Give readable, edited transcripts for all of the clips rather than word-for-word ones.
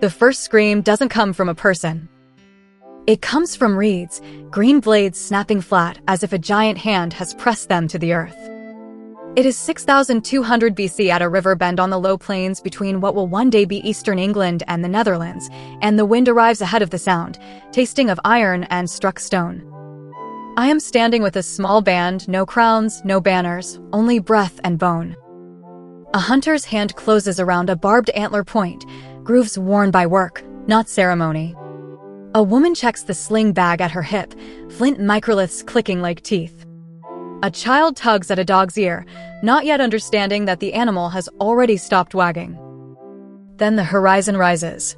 The first scream doesn't come from a person. It comes from reeds, green blades snapping flat as if a giant hand has pressed them to the earth. It is 6,200 BC at a river bend on the low plains between what will one day be eastern England and the Netherlands, and the wind arrives ahead of the sound, tasting of iron and struck stone. I am standing with a small band, no crowns, no banners, only breath and bone. A hunter's hand closes around a barbed antler point, grooves worn by work, not ceremony. A woman checks the sling bag at her hip, flint microliths clicking like teeth. A child tugs at a dog's ear, not yet understanding that the animal has already stopped wagging. Then the horizon rises.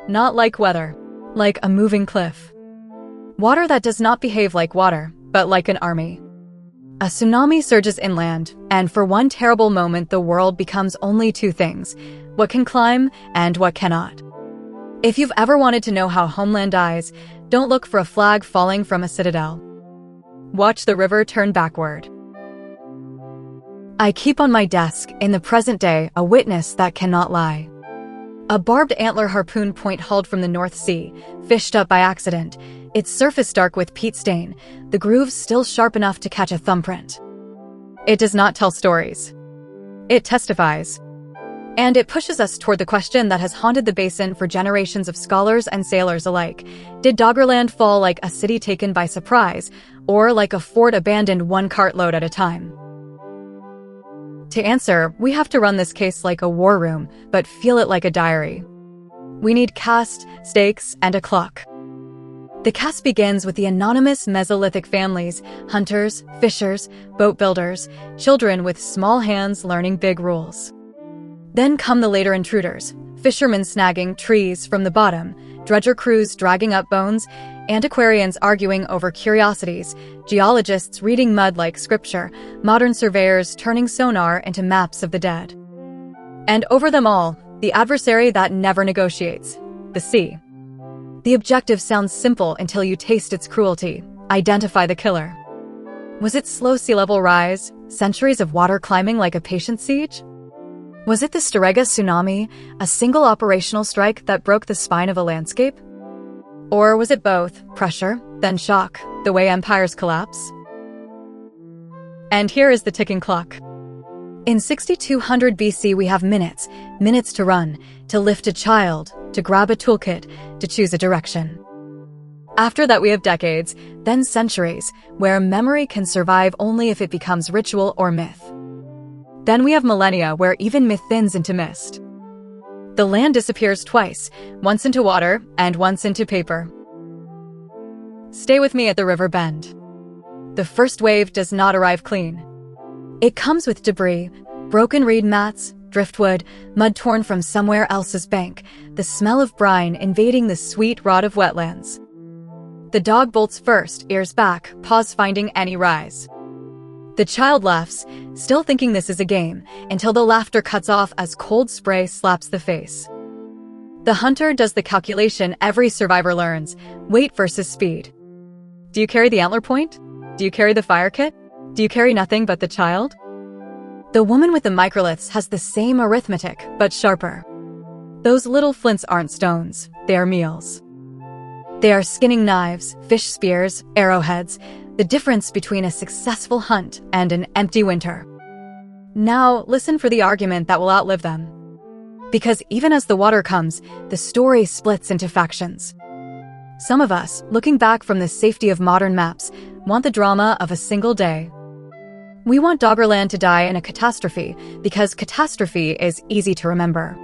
Not like weather, like a moving cliff. Water that does not behave like water, but like an army. A tsunami surges inland, and for one terrible moment the world becomes only two things, what can climb and what cannot. If you've ever wanted to know how Homeland dies, don't look for a flag falling from a citadel. Watch the river turn backward. I keep on my desk, in the present day, a witness that cannot lie. A barbed antler harpoon point hauled from the North Sea, fished up by accident, its surface dark with peat stain, the grooves still sharp enough to catch a thumbprint. It does not tell stories. It testifies. And it pushes us toward the question that has haunted the basin for generations of scholars and sailors alike. Did Doggerland fall like a city taken by surprise, or like a fort abandoned one cartload at a time? To answer, we have to run this case like a war room, but feel it like a diary. We need cast, stakes, and a clock. The cast begins with the anonymous Mesolithic families, hunters, fishers, boat builders, children with small hands learning big rules. Then come the later intruders, fishermen snagging trees from the bottom, dredger crews dragging up bones, antiquarians arguing over curiosities, geologists reading mud like scripture, modern surveyors turning sonar into maps of the dead. And over them all, the adversary that never negotiates, the sea. The objective sounds simple until you taste its cruelty. Identify the killer. Was it slow sea level rise, centuries of water climbing like a patient siege? Was it the Storegga tsunami, a single operational strike that broke the spine of a landscape? Or was it both, pressure, then shock, the way empires collapse? And here is the ticking clock. In 6200 BC we have minutes to run, to lift a child, to grab a toolkit, to choose a direction. After that we have decades, then centuries, where memory can survive only if it becomes ritual or myth. Then we have millennia where even myth thins into mist. The land disappears twice, once into water and once into paper. Stay with me at the river bend. The first wave does not arrive clean. It comes with debris, broken reed mats, driftwood, mud torn from somewhere else's bank, the smell of brine invading the sweet rot of wetlands. The dog bolts first, ears back, paws finding any rise. The child laughs, still thinking this is a game, until the laughter cuts off as cold spray slaps the face. The hunter does the calculation every survivor learns, weight versus speed. Do you carry the antler point? Do you carry the fire kit? Do you carry nothing but the child? The woman with the microliths has the same arithmetic, but sharper. Those little flints aren't stones, they are meals. They are skinning knives, fish spears, arrowheads, the difference between a successful hunt and an empty winter. Now, listen for the argument that will outlive them. Because even as the water comes, the story splits into factions. Some of us, looking back from the safety of modern maps, want the drama of a single day. We want Doggerland to die in a catastrophe because catastrophe is easy to remember.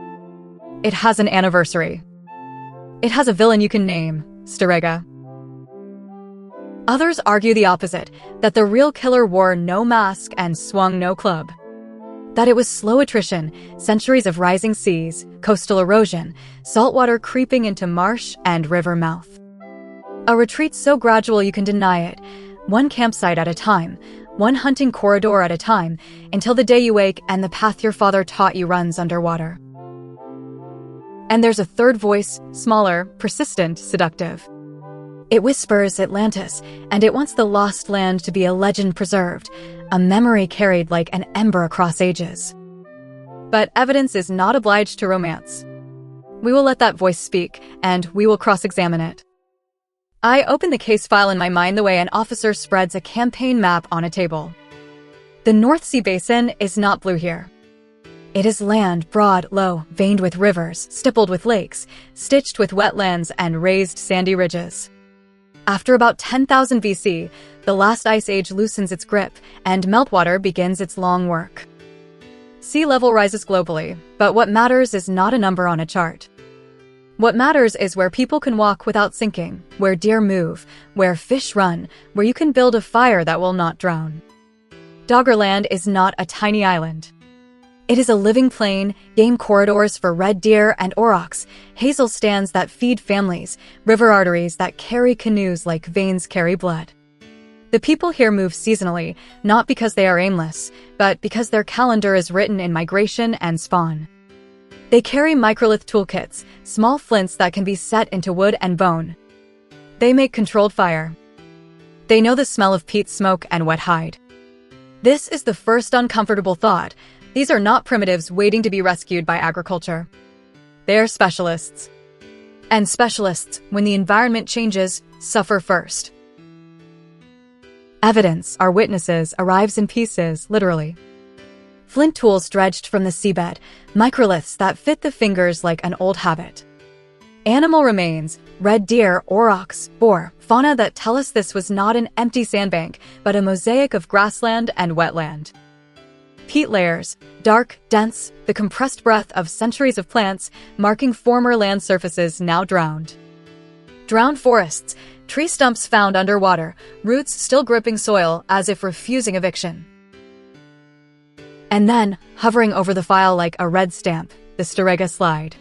It has an anniversary. It has a villain you can name, Storegga. Others argue the opposite, that the real killer wore no mask and swung no club. That it was slow attrition, centuries of rising seas, coastal erosion, saltwater creeping into marsh and river mouth. A retreat so gradual you can deny it, one campsite at a time, one hunting corridor at a time, until the day you wake and the path your father taught you runs underwater. And there's a third voice, smaller, persistent, seductive. It whispers Atlantis, and it wants the lost land to be a legend preserved, a memory carried like an ember across ages. But evidence is not obliged to romance. We will let that voice speak, and we will cross-examine it. I open the case file in my mind the way an officer spreads a campaign map on a table. The North Sea Basin is not blue here. It is land, broad, low, veined with rivers, stippled with lakes, stitched with wetlands and raised sandy ridges. After about 10,000 BC, the last ice age loosens its grip, and meltwater begins its long work. Sea level rises globally, but what matters is not a number on a chart. What matters is where people can walk without sinking, where deer move, where fish run, where you can build a fire that will not drown. Doggerland is not a tiny island. It is a living plain, game corridors for red deer and aurochs, hazel stands that feed families, river arteries that carry canoes like veins carry blood. The people here move seasonally, not because they are aimless, but because their calendar is written in migration and spawn. They carry microlith toolkits, small flints that can be set into wood and bone. They make controlled fire. They know the smell of peat smoke and wet hide. This is the first uncomfortable thought. These are not primitives waiting to be rescued by agriculture. They are specialists. And specialists, when the environment changes, suffer first. Evidence, our witnesses, arrives in pieces, literally. Flint tools dredged from the seabed, microliths that fit the fingers like an old habit. Animal remains, red deer, aurochs, boar, fauna that tell us this was not an empty sandbank, but a mosaic of grassland and wetland. Peat layers, dark, dense, the compressed breath of centuries of plants, marking former land surfaces now drowned. Drowned forests, tree stumps found underwater, roots still gripping soil as if refusing eviction. And then, hovering over the file like a red stamp, the Storegga slide.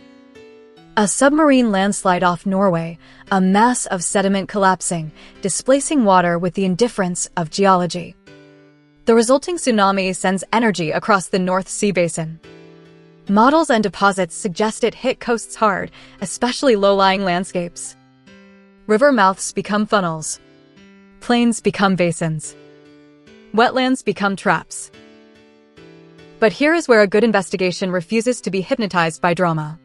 A submarine landslide off Norway, a mass of sediment collapsing, displacing water with the indifference of geology. The resulting tsunami sends energy across the North Sea Basin. Models and deposits suggest it hit coasts hard, especially low-lying landscapes. River mouths become funnels. Plains become basins. Wetlands become traps. But here is where a good investigation refuses to be hypnotized by drama.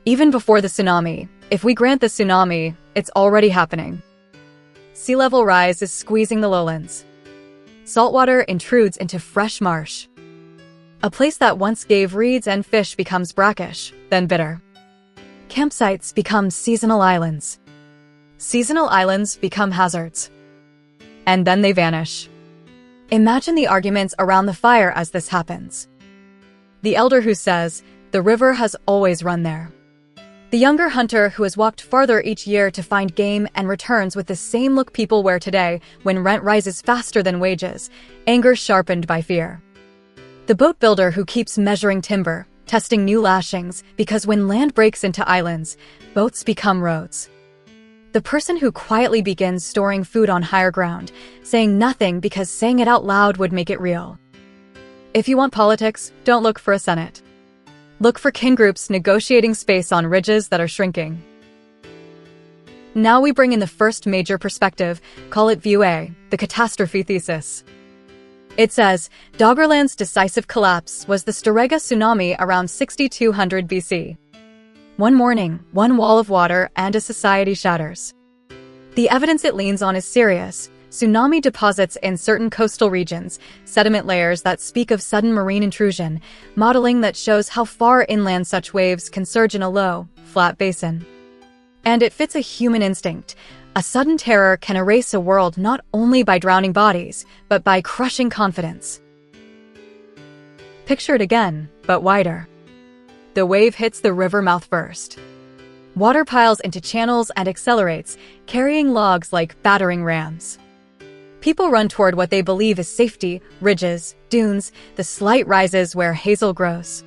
Even before the tsunami, if we grant the tsunami, it's already happening. Sea level rise is squeezing the lowlands. Saltwater intrudes into fresh marsh. A place that once gave reeds and fish becomes brackish, then bitter. Campsites become seasonal islands. Seasonal islands become hazards. And then they vanish. Imagine the arguments around the fire as this happens. The elder who says, "The river has always run there." The younger hunter who has walked farther each year to find game and returns with the same look people wear today when rent rises faster than wages, anger sharpened by fear. The boat builder who keeps measuring timber, testing new lashings, because when land breaks into islands, boats become roads. The person who quietly begins storing food on higher ground, saying nothing because saying it out loud would make it real. If you want politics, don't look for a Senate. Look for kin groups negotiating space on ridges that are shrinking. Now we bring in the first major perspective, call it View A, the catastrophe thesis. It says, Doggerland's decisive collapse was the Storegga tsunami around 6200 BC. One morning, one wall of water, and a society shatters. The evidence it leans on is serious. Tsunami deposits in certain coastal regions, sediment layers that speak of sudden marine intrusion, modeling that shows how far inland such waves can surge in a low, flat basin. And it fits a human instinct. A sudden terror can erase a world not only by drowning bodies, but by crushing confidence. Picture it again, but wider. The wave hits the river mouth first. Water piles into channels and accelerates, carrying logs like battering rams. People run toward what they believe is safety, ridges, dunes, the slight rises where hazel grows.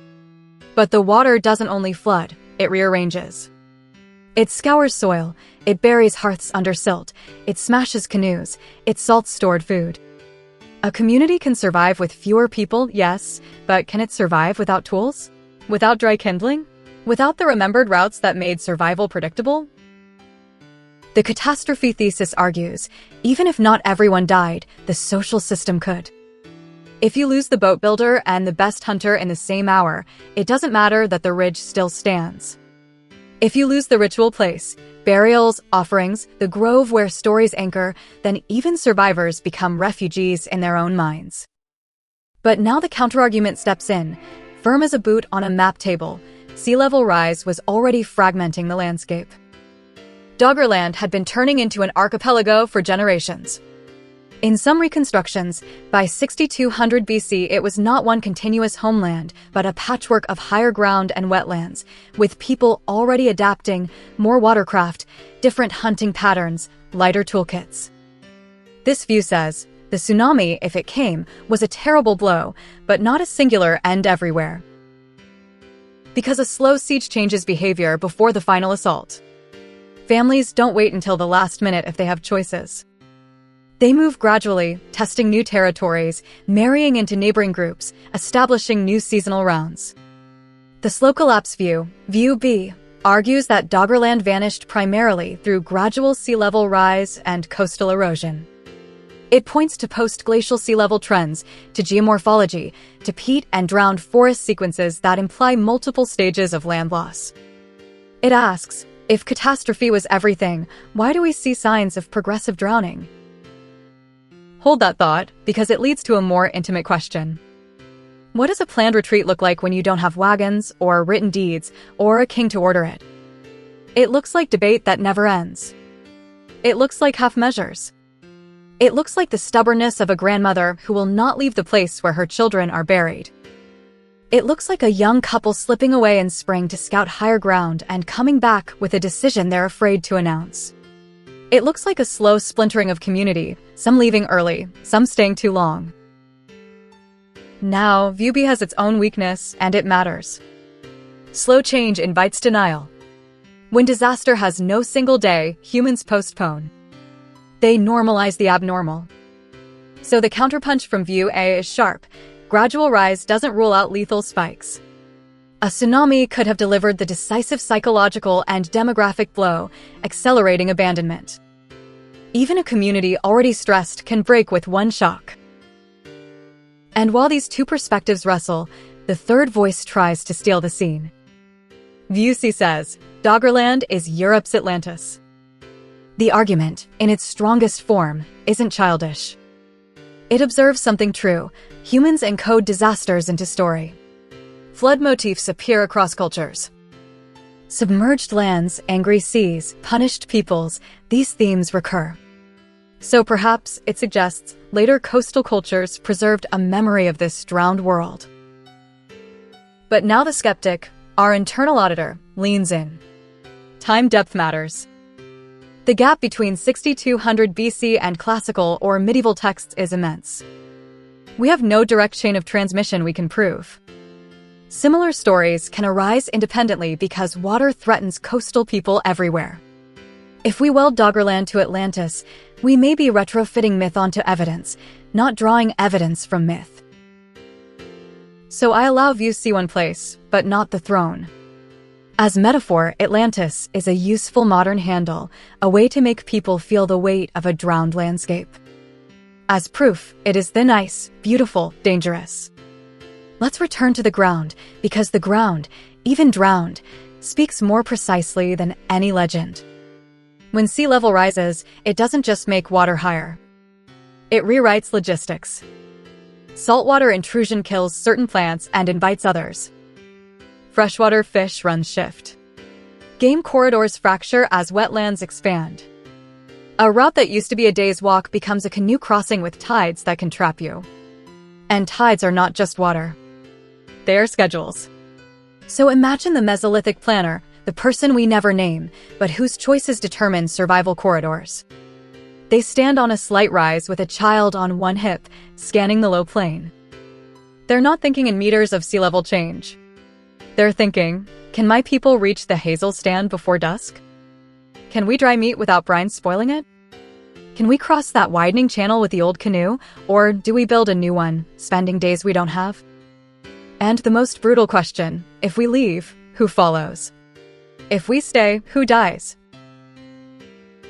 But the water doesn't only flood, it rearranges. It scours soil, it buries hearths under silt, it smashes canoes, it salts stored food. A community can survive with fewer people, yes, but can it survive without tools? Without dry kindling? Without the remembered routes that made survival predictable? The catastrophe thesis argues, even if not everyone died, the social system could. If you lose the boat builder and the best hunter in the same hour, it doesn't matter that the ridge still stands. If you lose the ritual place, burials, offerings, the grove where stories anchor, then even survivors become refugees in their own minds. But now the counterargument steps in. Firm as a boot on a map table, sea level rise was already fragmenting the landscape. Doggerland had been turning into an archipelago for generations. In some reconstructions, by 6200 BC it was not one continuous homeland, but a patchwork of higher ground and wetlands, with people already adapting, more watercraft, different hunting patterns, lighter toolkits. This view says, the tsunami, if it came, was a terrible blow, but not a singular end everywhere. Because a slow siege changes behavior before the final assault. Families don't wait until the last minute if they have choices. They move gradually, testing new territories, marrying into neighboring groups, establishing new seasonal rounds. The slow collapse view, View B, argues that Doggerland vanished primarily through gradual sea level rise and coastal erosion. It points to post-glacial sea level trends, to geomorphology, to peat and drowned forest sequences that imply multiple stages of land loss. It asks, if catastrophe was everything, why do we see signs of progressive drowning? Hold that thought, because it leads to a more intimate question. What does a planned retreat look like when you don't have wagons, or written deeds, or a king to order it? It looks like debate that never ends. It looks like half measures. It looks like the stubbornness of a grandmother who will not leave the place where her children are buried. It looks like a young couple slipping away in spring to scout higher ground and coming back with a decision they're afraid to announce. It looks like a slow splintering of community, some leaving early, some staying too long. Now, View B has its own weakness, and it matters. Slow change invites denial. When disaster has no single day, humans postpone. They normalize the abnormal. So the counterpunch from View A is sharp. Gradual rise doesn't rule out lethal spikes. A tsunami could have delivered the decisive psychological and demographic blow, accelerating abandonment. Even a community already stressed can break with one shock. And while these two perspectives wrestle, the third voice tries to steal the scene. View C says, Doggerland is Europe's Atlantis. The argument, in its strongest form, isn't childish. It observes something true. Humans encode disasters into story. Flood motifs appear across cultures. Submerged lands, angry seas, punished peoples, these themes recur. So perhaps, it suggests, later coastal cultures preserved a memory of this drowned world. But now the skeptic, our internal auditor, leans in. Time depth matters. The gap between 6200 BC and classical or medieval texts is immense. We have no direct chain of transmission we can prove. Similar stories can arise independently because water threatens coastal people everywhere. If we weld Doggerland to Atlantis, we may be retrofitting myth onto evidence, not drawing evidence from myth. So I allow View C one place, but not the throne. As metaphor, Atlantis is a useful modern handle, a way to make people feel the weight of a drowned landscape. As proof, it is thin ice, beautiful, dangerous. Let's return to the ground, because the ground, even drowned, speaks more precisely than any legend. When sea level rises, it doesn't just make water higher. It rewrites logistics. Saltwater intrusion kills certain plants and invites others. Freshwater fish runs shift. Game corridors fracture as wetlands expand. A route that used to be a day's walk becomes a canoe crossing with tides that can trap you. And tides are not just water. They are schedules. So imagine the Mesolithic planner, the person we never name, but whose choices determine survival corridors. They stand on a slight rise with a child on one hip, scanning the low plain. They're not thinking in meters of sea level change. They're thinking, can my people reach the hazel stand before dusk? Can we dry meat without brine spoiling it? Can we cross that widening channel with the old canoe, or do we build a new one, spending days we don't have? And the most brutal question, if we leave, who follows? If we stay, who dies?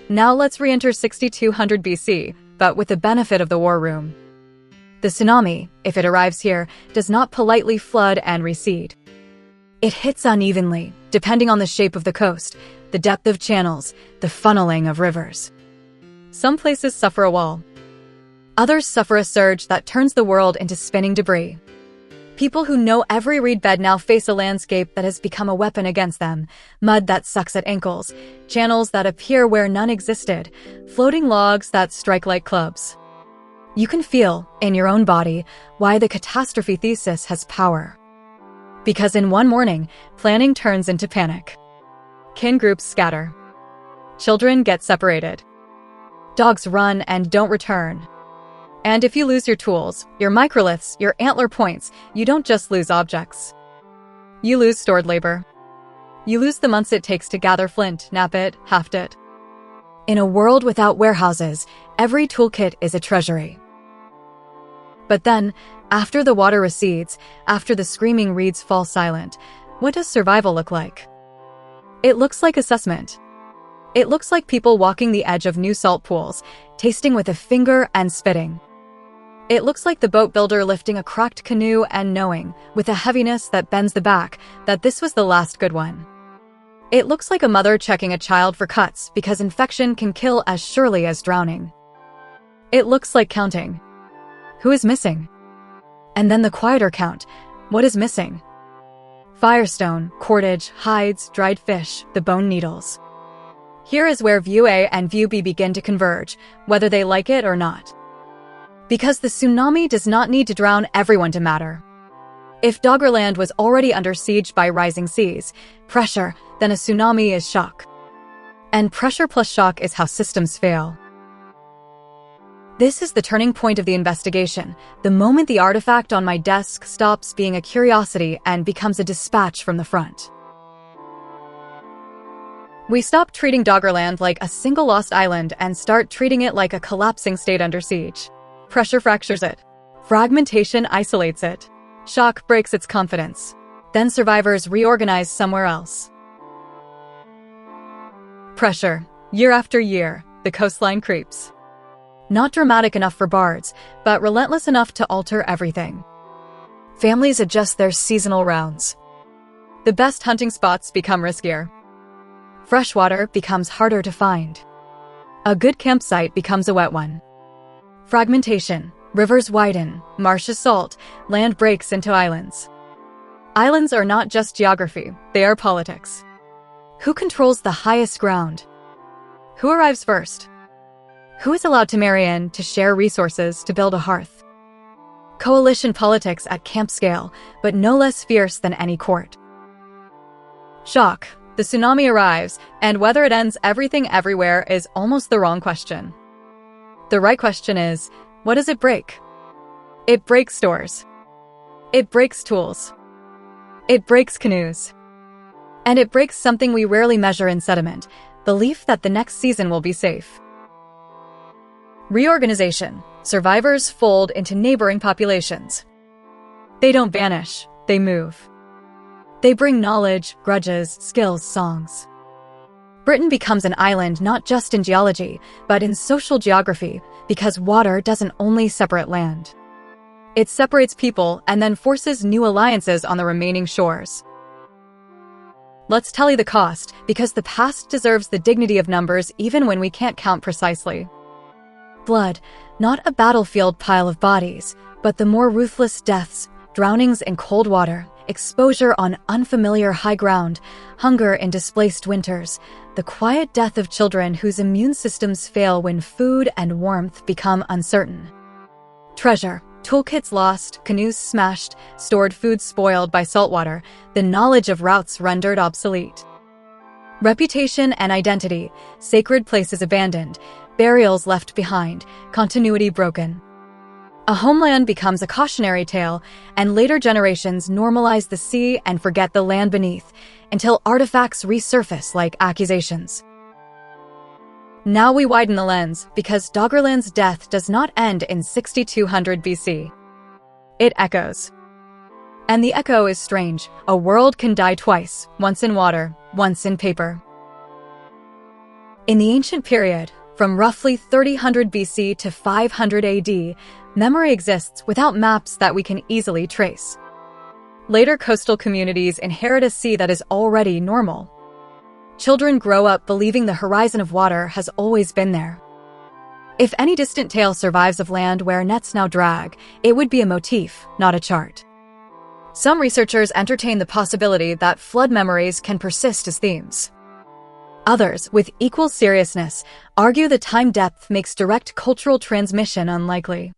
Now let's re-enter 6200 BC, but with the benefit of the war room. The tsunami, if it arrives here, does not politely flood and recede. It hits unevenly, depending on the shape of the coast, the depth of channels, the funneling of rivers. Some places suffer a wall. Others suffer a surge that turns the world into spinning debris. People who know every reed bed now face a landscape that has become a weapon against them. Mud that sucks at ankles, channels that appear where none existed, floating logs that strike like clubs. You can feel, in your own body, why the catastrophe thesis has power. Because in one morning, planning turns into panic. Kin groups scatter. Children get separated. Dogs run and don't return. And if you lose your tools, your microliths, your antler points, you don't just lose objects. You lose stored labor. You lose the months it takes to gather flint, knap it, haft it. In a world without warehouses, every toolkit is a treasury. But then, after the water recedes, after the screaming reeds fall silent, what does survival look like? It looks like assessment. It looks like people walking the edge of new salt pools, tasting with a finger and spitting. It looks like the boat builder lifting a cracked canoe and knowing, with a heaviness that bends the back, that this was the last good one. It looks like a mother checking a child for cuts because infection can kill as surely as drowning. It looks like counting. Who is missing? And then the quieter count. What is missing? Firestone, cordage, hides, dried fish, the bone needles. Here is where View A and View B begin to converge, whether they like it or not. Because the tsunami does not need to drown everyone to matter. If Doggerland was already under siege by rising seas, pressure, then a tsunami is shock. And pressure plus shock is how systems fail. This is the turning point of the investigation, the moment the artifact on my desk stops being a curiosity and becomes a dispatch from the front. We stop treating Doggerland like a single lost island and start treating it like a collapsing state under siege. Pressure fractures it. Fragmentation isolates it. Shock breaks its confidence. Then survivors reorganize somewhere else. Pressure. Year after year, the coastline creeps. Not dramatic enough for bards, but relentless enough to alter everything. Families adjust their seasonal rounds. The best hunting spots become riskier. Freshwater becomes harder to find. A good campsite becomes a wet one. Fragmentation. Rivers widen, marshes salt, land breaks into islands. Islands are not just geography, they are politics. Who controls the highest ground? Who arrives first? Who is allowed to marry in, to share resources, to build a hearth? Coalition politics at camp scale, but no less fierce than any court. Shock. The tsunami arrives, and whether it ends everything everywhere is almost the wrong question. The right question is, what does it break? It breaks stores. It breaks tools. It breaks canoes. And it breaks something we rarely measure in sediment, belief that the next season will be safe. Reorganization. Survivors fold into neighboring populations. They don't vanish, they move. They bring knowledge, grudges, skills, songs. Britain becomes an island not just in geology, but in social geography, because water doesn't only separate land. It separates people and then forces new alliances on the remaining shores. Let's tally the cost, because the past deserves the dignity of numbers even when we can't count precisely. Blood, not a battlefield pile of bodies, but the more ruthless deaths, drownings in cold water, exposure on unfamiliar high ground, hunger in displaced winters, the quiet death of children whose immune systems fail when food and warmth become uncertain. Treasure, toolkits lost, canoes smashed, stored food spoiled by saltwater, the knowledge of routes rendered obsolete. Reputation and identity, sacred places abandoned, burials left behind, continuity broken. A homeland becomes a cautionary tale, and later generations normalize the sea and forget the land beneath, until artifacts resurface like accusations. Now we widen the lens, because Doggerland's death does not end in 6200 BC. It echoes. And the echo is strange. A world can die twice, once in water, once in paper. In the ancient period, from roughly 3000 BC to 500 AD, memory exists without maps that we can easily trace. Later coastal communities inherit a sea that is already normal. Children grow up believing the horizon of water has always been there. If any distant tale survives of land where nets now drag, it would be a motif, not a chart. Some researchers entertain the possibility that flood memories can persist as themes. Others, with equal seriousness, argue the time depth makes direct cultural transmission unlikely.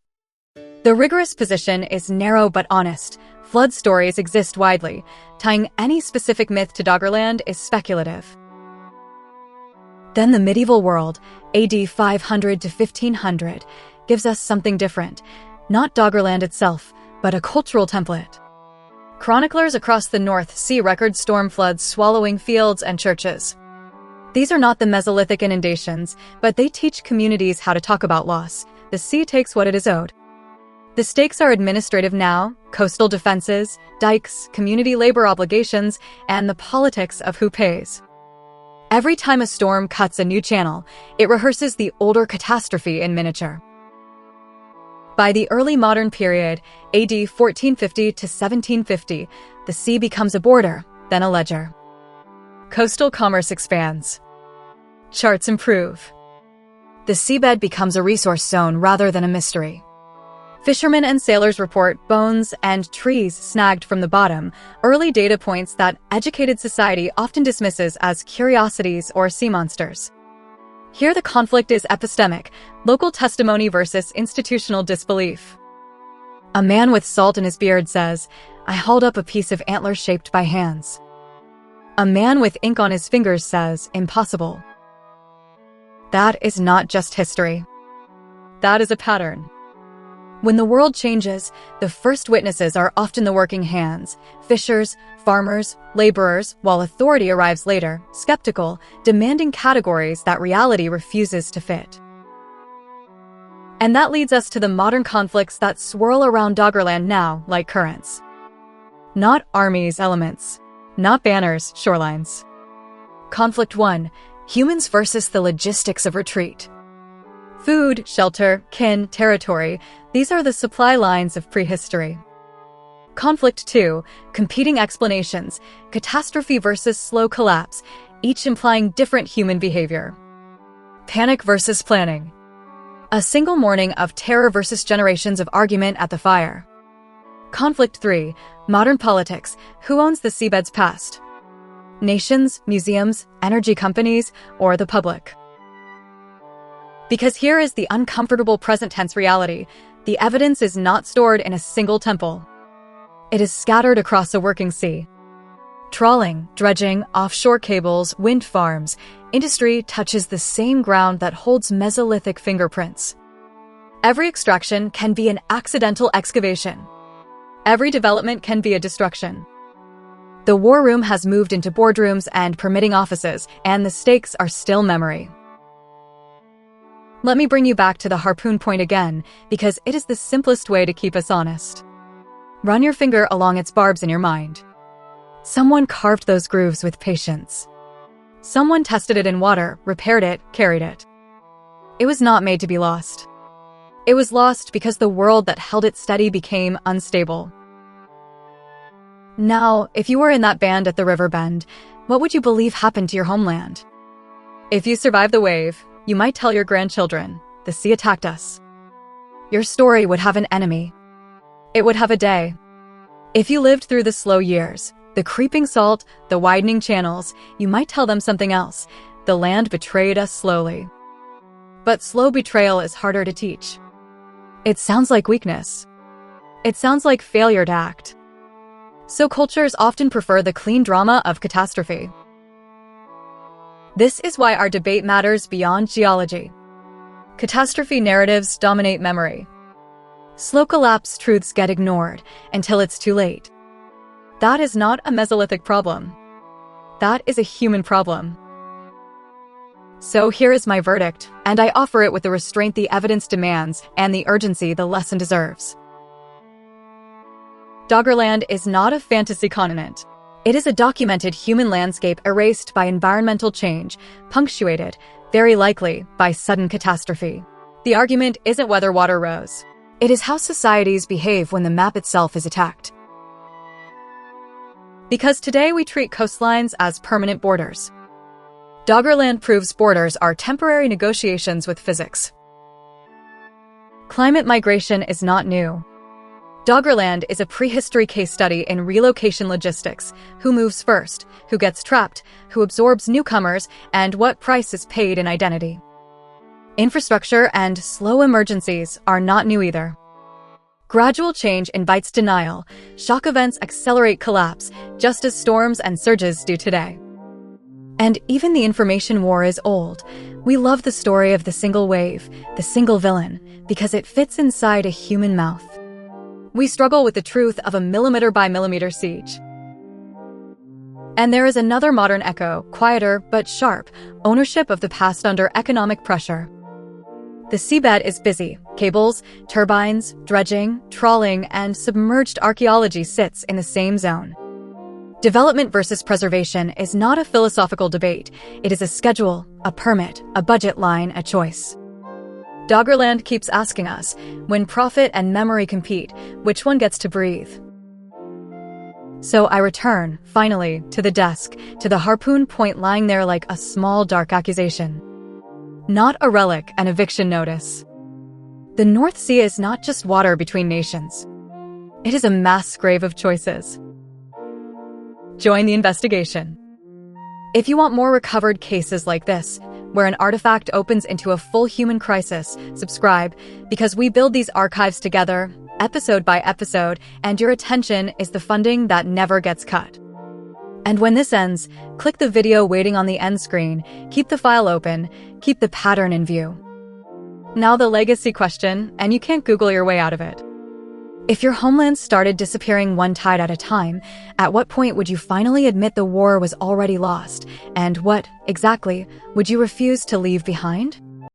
The rigorous position is narrow but honest. Flood stories exist widely. Tying any specific myth to Doggerland is speculative. Then the medieval world, AD 500 to 1500, gives us something different. Not Doggerland itself, but a cultural template. Chroniclers across the North Sea record storm floods swallowing fields and churches. These are not the Mesolithic inundations, but they teach communities how to talk about loss. The sea takes what it is owed. The stakes are administrative now, coastal defenses, dikes, community labor obligations, and the politics of who pays. Every time a storm cuts a new channel, it rehearses the older catastrophe in miniature. By the early modern period, AD 1450 to 1750, the sea becomes a border, then a ledger. Coastal commerce expands. Charts improve. The seabed becomes a resource zone rather than a mystery. Fishermen and sailors report bones and trees snagged from the bottom, early data points that educated society often dismisses as curiosities or sea monsters. Here the conflict is epistemic, local testimony versus institutional disbelief. A man with salt in his beard says, "I hauled up a piece of antler shaped by hands." A man with ink on his fingers says, "Impossible." That is not just history. That is a pattern. When the world changes, the first witnesses are often the working hands, fishers, farmers, laborers, while authority arrives later, skeptical, demanding categories that reality refuses to fit. And that leads us to the modern conflicts that swirl around Doggerland now like currents. Not armies, elements. Not banners, shorelines. Conflict 1. Humans versus the logistics of retreat. Food, shelter, kin, territory, these are the supply lines of prehistory. Conflict 2. Competing explanations, catastrophe versus slow collapse, each implying different human behavior. Panic versus planning. A single morning of terror versus generations of argument at the fire. Conflict 3. Modern politics, who owns the seabed's past? Nations, museums, energy companies, or the public? Because here is the uncomfortable present-tense reality. The evidence is not stored in a single temple. It is scattered across a working sea. Trawling, dredging, offshore cables, wind farms, industry touches the same ground that holds Mesolithic fingerprints. Every extraction can be an accidental excavation. Every development can be a destruction. The war room has moved into boardrooms and permitting offices, and the stakes are still memory. Let me bring you back to the harpoon point again, because it is the simplest way to keep us honest. Run your finger along its barbs in your mind. Someone carved those grooves with patience. Someone tested it in water, repaired it, carried it. It was not made to be lost. It was lost because the world that held it steady became unstable. Now, if you were in that band at the river bend, what would you believe happened to your homeland? If you survived the wave, you might tell your grandchildren, "The sea attacked us." Your story would have an enemy. It would have a day. If you lived through the slow years, the creeping salt, the widening channels, you might tell them something else. The land betrayed us slowly. But slow betrayal is harder to teach. It sounds like weakness. It sounds like failure to act. So cultures often prefer the clean drama of catastrophe. This is why our debate matters beyond geology. Catastrophe narratives dominate memory. Slow collapse truths get ignored until it's too late. That is not a Mesolithic problem. That is a human problem. So here is my verdict, and I offer it with the restraint the evidence demands and the urgency the lesson deserves. Doggerland is not a fantasy continent. It is a documented human landscape erased by environmental change, punctuated, very likely, by sudden catastrophe. The argument isn't whether water rose. It is how societies behave when the map itself is attacked. Because today we treat coastlines as permanent borders. Doggerland proves borders are temporary negotiations with physics. Climate migration is not new. Doggerland is a prehistory case study in relocation logistics: who moves first, who gets trapped, who absorbs newcomers, and what price is paid in identity. Infrastructure and slow emergencies are not new either. Gradual change invites denial. Shock events accelerate collapse, just as storms and surges do today. And even the information war is old. We love the story of the single wave, the single villain, because it fits inside a human mouth. We struggle with the truth of a millimeter by millimeter siege. And there is another modern echo, quieter but sharp: ownership of the past under economic pressure. The seabed is busy. Cables, turbines, dredging, trawling, and submerged archaeology sits in the same zone. Development versus preservation is not a philosophical debate. It is a schedule, a permit, a budget line, a choice. Doggerland keeps asking us, when profit and memory compete, which one gets to breathe? So I return, finally, to the desk, to the harpoon point lying there like a small dark accusation. Not a relic, an eviction notice. The North Sea is not just water between nations. It is a mass grave of choices. Join the investigation. If you want more recovered cases like this, where an artifact opens into a full human crisis, subscribe, because we build these archives together, episode by episode, and your attention is the funding that never gets cut. And when this ends, click the video waiting on the end screen, keep the file open, keep the pattern in view. Now the legacy question, and you can't Google your way out of it. If your homeland started disappearing one tide at a time, at what point would you finally admit the war was already lost? And what, exactly, would you refuse to leave behind?